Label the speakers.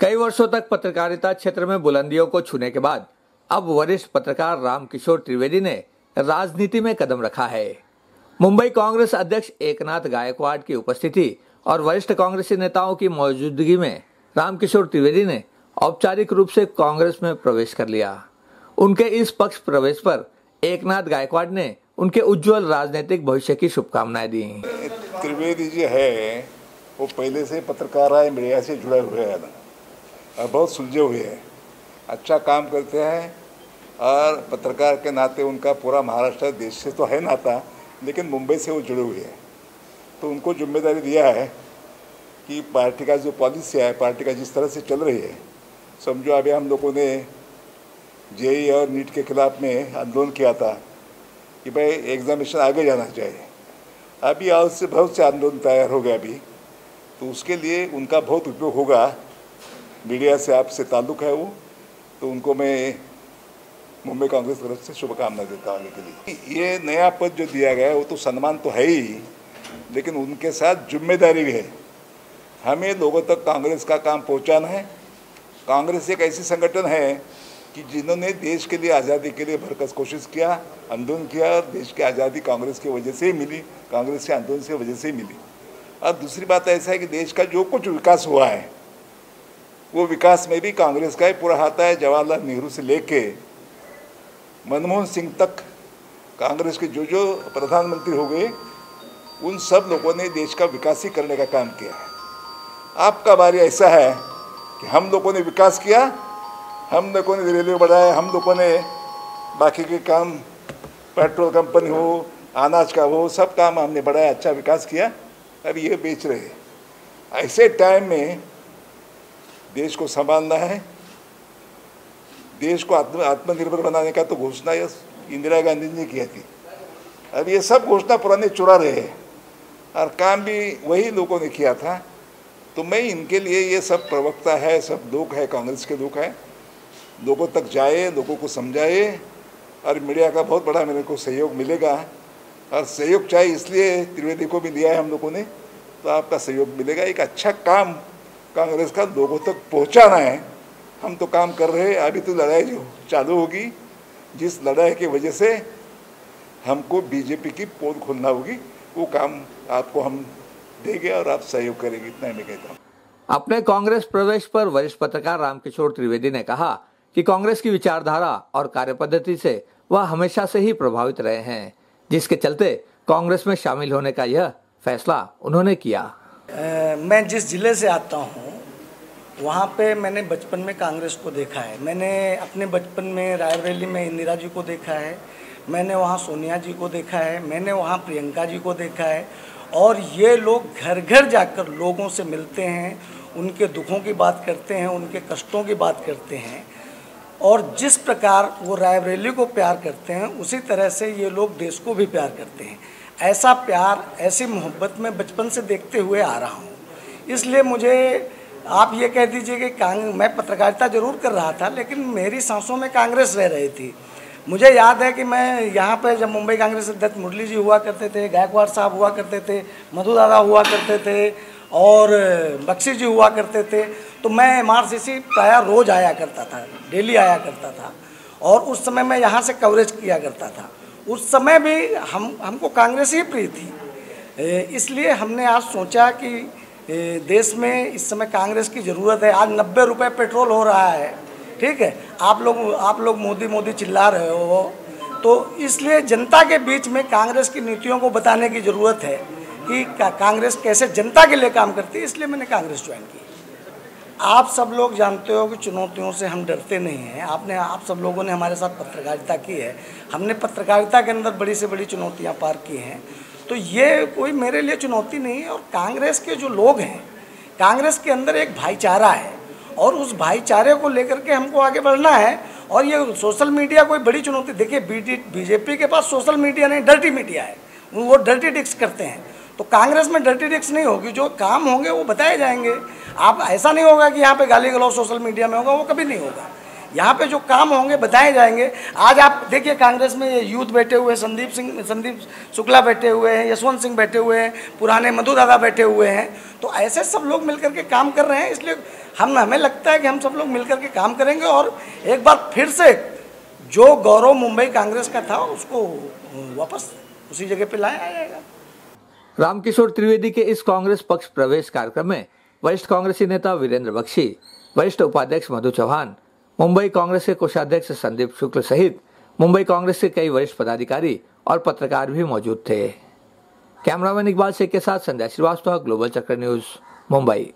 Speaker 1: कई वर्षों तक पत्रकारिता क्षेत्र में बुलंदियों को छूने के बाद अब वरिष्ठ पत्रकार रामकिशोर त्रिवेदी ने राजनीति में कदम रखा है। मुंबई कांग्रेस अध्यक्ष एकनाथ गायकवाड़ की उपस्थिति और वरिष्ठ कांग्रेसी नेताओं की मौजूदगी में रामकिशोर त्रिवेदी ने औपचारिक रूप से कांग्रेस में प्रवेश कर लिया। उनके इस पक्ष प्रवेश पर एकनाथ गायकवाड़ ने उनके उज्जवल राजनीतिक भविष्य की शुभकामनाएं दी।
Speaker 2: त्रिवेदी जी है वो पहले से पत्रकार है, मीडिया से जुड़े हुए हैं और बहुत सुलझे हुए हैं, अच्छा काम करते हैं और पत्रकार के नाते उनका पूरा महाराष्ट्र देश से तो है नाता, लेकिन मुंबई से वो जुड़े हुए हैं। तो उनको जिम्मेदारी दिया है कि पार्टी का जो पॉलिसी है, पार्टी का जिस तरह से चल रही है, समझो अभी हम लोगों ने जेई और नीट के खिलाफ में आंदोलन किया था कि भाई एग्जामिनेशन आगे जाना चाहिए। अभी आज से बहुत से आंदोलन तैयार हो गए अभी, तो उसके लिए उनका बहुत उपयोग होगा। मीडिया से आपसे ताल्लुक़ है वो, तो उनको मैं मुंबई कांग्रेस तरफ से शुभकामना देता हूँ आगे के लिए। ये नया पद जो दिया गया है वो तो सम्मान तो है ही, लेकिन उनके साथ जिम्मेदारी भी है। हमें लोगों तक कांग्रेस का काम पहुँचाना है। कांग्रेस एक ऐसी संगठन है कि जिन्होंने देश के लिए आज़ादी के लिए भरकस कोशिश किया, आंदोलन किया। देश की आज़ादी कांग्रेस की वजह से ही मिली, कांग्रेस के आंदोलन से वजह से ही मिली। और दूसरी बात ऐसा है कि देश का जो कुछ विकास हुआ है वो विकास में भी कांग्रेस का ही पूरा हाथ है। जवाहरलाल नेहरू से लेके मनमोहन सिंह तक कांग्रेस के जो जो प्रधानमंत्री हो गए, उन सब लोगों ने देश का विकास ही करने का काम किया है। आपका बारी ऐसा है कि हम लोगों ने विकास किया, हम लोगों ने रेलवे बढ़ाया, हम लोगों ने बाकी के काम, पेट्रोल कंपनी हो, अनाज का हो, सब काम हमने बढ़ाया, अच्छा विकास किया। अब ये बेच रहे हैं। ऐसे टाइम में देश को संभालना है, देश को आत्मनिर्भर बनाने का तो घोषणा इंदिरा गांधी ने की थी। अब ये सब घोषणा पुराने चुरा रहे हैं और काम भी वही लोगों ने किया था। तो मैं इनके लिए, ये सब प्रवक्ता है, सब लोग है, कांग्रेस के लोग हैं, लोगों तक जाए, लोगों को समझाए और मीडिया का बहुत बड़ा मेरे को सहयोग मिलेगा। और सहयोग चाहिए इसलिए त्रिवेदी को भी दिया है हम लोगों ने, तो आपका सहयोग मिलेगा। एक अच्छा काम कांग्रेस का लोगों तक पहुंचाना है। हम तो काम कर रहे हैं, अभी तो लड़ाई जो चालू होगी, जिस लड़ाई की वजह से हमको बीजेपी की पोल खोलना होगी, वो काम आपको हम देंगे और आप सहयोग करेंगे, इतना मैं कहता हूँ।
Speaker 1: अपने कांग्रेस प्रवेश पर वरिष्ठ पत्रकार रामकिशोर त्रिवेदी ने कहा कि कांग्रेस की विचारधारा और कार्यपद्धति से वह हमेशा से ही प्रभावित रहे हैं, जिसके चलते कांग्रेस में शामिल होने का यह फैसला उन्होंने किया।
Speaker 3: मैं जिस जिले से आता हूँ वहाँ पे मैंने बचपन में कांग्रेस को देखा है। मैंने अपने बचपन में रायबरेली में इंदिरा जी को देखा है, मैंने वहाँ सोनिया जी को देखा है, मैंने वहाँ प्रियंका जी को देखा है। और ये लोग घर घर जाकर लोगों से मिलते हैं, उनके दुखों की बात करते हैं, उनके कष्टों की बात करते हैं। और जिस प्रकार वो रायबरेली को प्यार करते हैं, उसी तरह से ये लोग देश को भी प्यार करते हैं। ऐसा प्यार, ऐसी मोहब्बत मैं बचपन से देखते हुए आ रहा हूँ। इसलिए मुझे आप ये कह दीजिए कि मैं पत्रकारिता जरूर कर रहा था, लेकिन मेरी सांसों में कांग्रेस रह रही थी। मुझे याद है कि मैं यहाँ पर जब मुंबई कांग्रेस अध्यक्ष मुरली जी हुआ करते थे, गायकवाड़ साहब हुआ करते थे, मधु दादा हुआ करते थे और बख्शी जी हुआ करते थे, तो मैं MRCC प्रायः रोज़ आया करता था, डेली आया करता था। और उस समय मैं यहाँ से कवरेज किया करता था। उस समय भी हमको कांग्रेस ही प्रिय थी। इसलिए हमने आज सोचा कि देश में इस समय कांग्रेस की ज़रूरत है। आज 90 रुपये पेट्रोल हो रहा है, ठीक है। आप लोग मोदी मोदी चिल्ला रहे हो, तो इसलिए जनता के बीच में कांग्रेस की नीतियों को बताने की ज़रूरत है कि कांग्रेस कैसे जनता के लिए काम करती है। इसलिए मैंने कांग्रेस ज्वाइन की। आप सब लोग जानते हो कि चुनौतियों से हम डरते नहीं हैं। आप सब लोगों ने हमारे साथ पत्रकारिता की है, हमने पत्रकारिता के अंदर बड़ी से बड़ी चुनौतियां पार की हैं। तो ये कोई मेरे लिए चुनौती नहीं है। और कांग्रेस के जो लोग हैं, कांग्रेस के अंदर एक भाईचारा है और उस भाईचारे को लेकर के हमको आगे बढ़ना है। और ये सोशल मीडिया कोई बड़ी चुनौती, देखिए बीजेपी के पास सोशल मीडिया नहीं, डर्टी मीडिया है, वो डर्टी डिक्स करते हैं। तो कांग्रेस में डर्टी डिक्स नहीं होगी, जो काम होंगे वो बताए जाएंगे। आप ऐसा नहीं होगा कि यहाँ पे गाली गलौज सोशल मीडिया में होगा, वो कभी नहीं होगा। यहाँ पे जो काम होंगे बताए जाएंगे। आज आप देखिए कांग्रेस में ये यूथ बैठे हुए हैं, संदीप शुक्ला बैठे हुए हैं, यशवंत सिंह बैठे हुए हैं, पुराने मधु दादा बैठे हुए हैं। तो ऐसे सब लोग मिलकर के काम कर रहे हैं, इसलिए हमें लगता है कि हम सब लोग मिलकर के काम करेंगे और एक बार फिर से जो गौरव मुंबई कांग्रेस का था उसको वापस उसी जगह पे लाया जाएगा।
Speaker 1: रामकिशोर त्रिवेदी के इस कांग्रेस पक्ष प्रवेश कार्यक्रम में वरिष्ठ कांग्रेसी नेता वीरेंद्र बख्शी, वरिष्ठ उपाध्यक्ष मधु चौहान, मुंबई कांग्रेस के कोषाध्यक्ष संदीप शुक्ल सहित मुंबई कांग्रेस के कई वरिष्ठ पदाधिकारी और पत्रकार भी मौजूद थे। कैमरामैन इकबाल शेख के साथ संध्या श्रीवास्तव, ग्लोबल चक्र न्यूज, मुंबई।